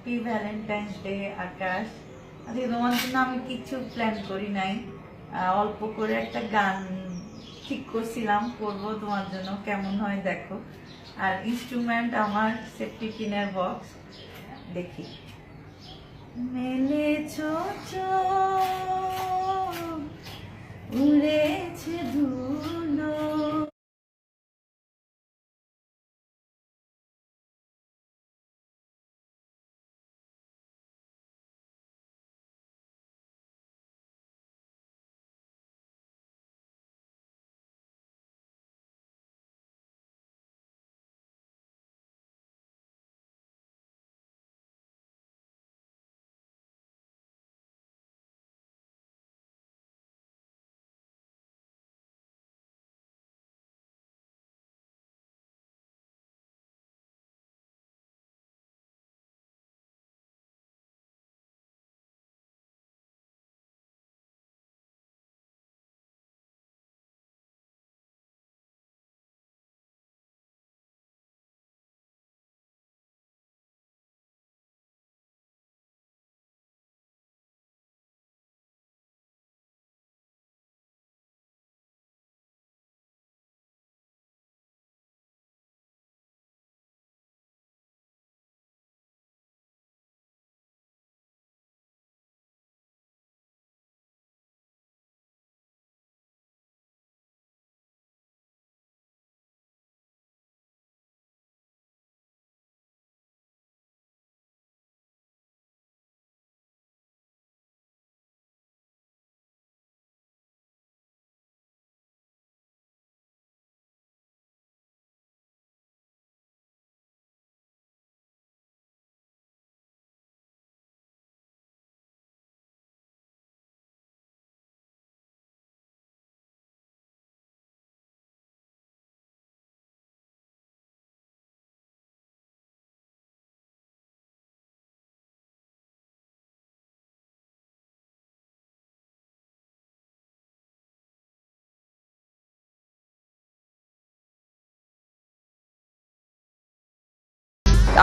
Happy Valentine's day আকাশ। আজকে তোমার জন্য আমি কিছু প্ল্যান করি নাই, অল্প করে একটা গান ঠিক করছিলাম, করবো তোমার জন্য, কেমন হয় দেখো। আর ইনস্ট্রুমেন্ট আমার সেফটি পিনের বক্স। দেখি মেলেছো চোখ, উড়েছে ধুলো।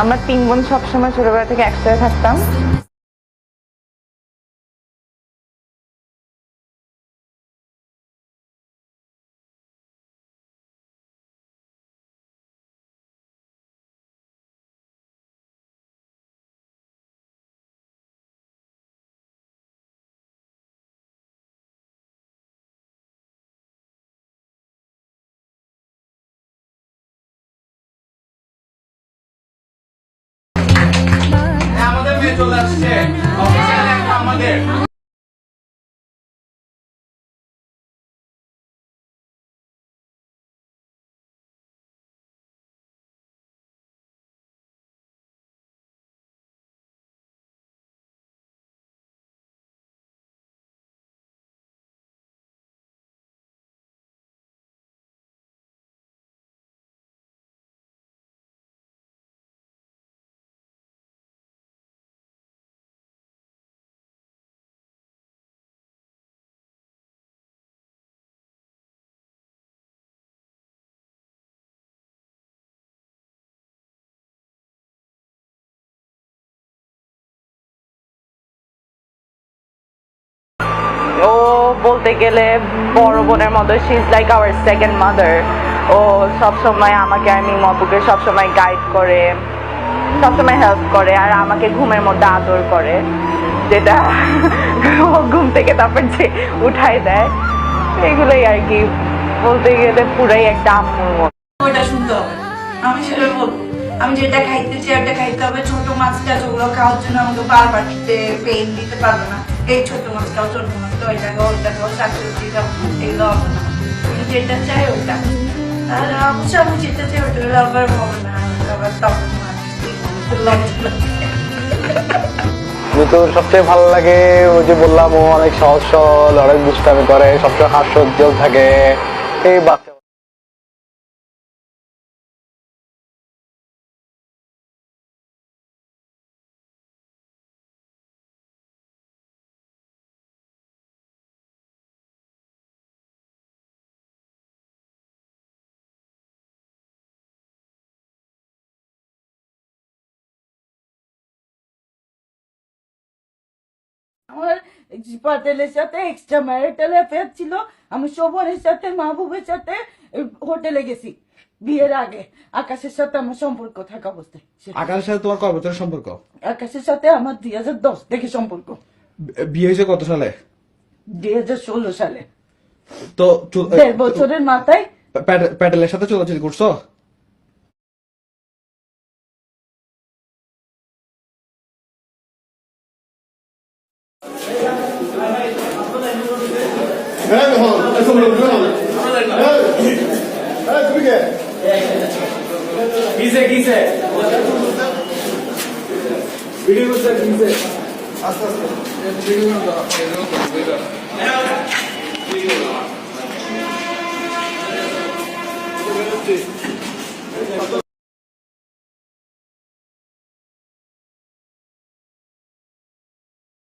আমরা 3 বোন সবসময় ছোটবেলা থেকে একসাথে থাকতাম। আমাদের মেয়ে চলে আসছে আমাদের। ও বলতে গেলে বড় বোনের মতো, she is like our second mother. ও সবসময় আমাকে আর মিমু আপুকে সবসময় গাইড করে, সবসময় হেল্প করে, আর আমাকে ঘুমের মধ্যে আদর করে, যেটা ও ঘুম থেকে তারপর যে উঠাই দেয়। এগুলোই আর কি, বলতে গেলে পুরাই একটা আম্মুর মতো। ওটা শুনতে হবে, আমি সেটা বলবো। আমি যেটা খাইতে চাই ওটা খাইতে হবে। ছোট মাছ টাছ ওগুলো খাওয়ার জন্য আমাকে বারবার পেন দিতে পারবে না। এই ছোট মাছ খাও, ছোট মাছ খাও, এটা খাও, ওটা খাও, শাকসবজি খাও, এগুলো হবে না। আমি যেটা চাই ওটা, আর অবশ্য আমি যেটা চাই ওটা হলে আবার হবে না, আবার তখন আমি তো সবচেয়ে ভালো লাগে, ওই যে বললাম ও অনেক সহজ সরল, অনেক দুষ্টামি করে, সবসময় হাস্যোজ্জ্বল থাকে, এই বাচ্চা আমার পাটেলের সাথে এক্সট্রা ম্যারিটাল অ্যাফেয়ার ছিল। আমি শোভনের সাথে মাহবুবের সাথে হোটেলে গেছি বিয়ের আগে। আকাশের সাথে আমার সম্পর্ক থাকা অবস্থায়। আকাশের সাথে তোমার কয় বছরের সম্পর্ক? আকাশের সাথে আমার 2010 থেকে সম্পর্ক। বিয়ে হয়েছে কত সালে? 2016 সালে। তো 1.5 বছরের মাথায় প্যাটেলের সাথে চলাচল করছো? কিসে কিসে ভিডিও করছে কিসে আস্তে আস্তে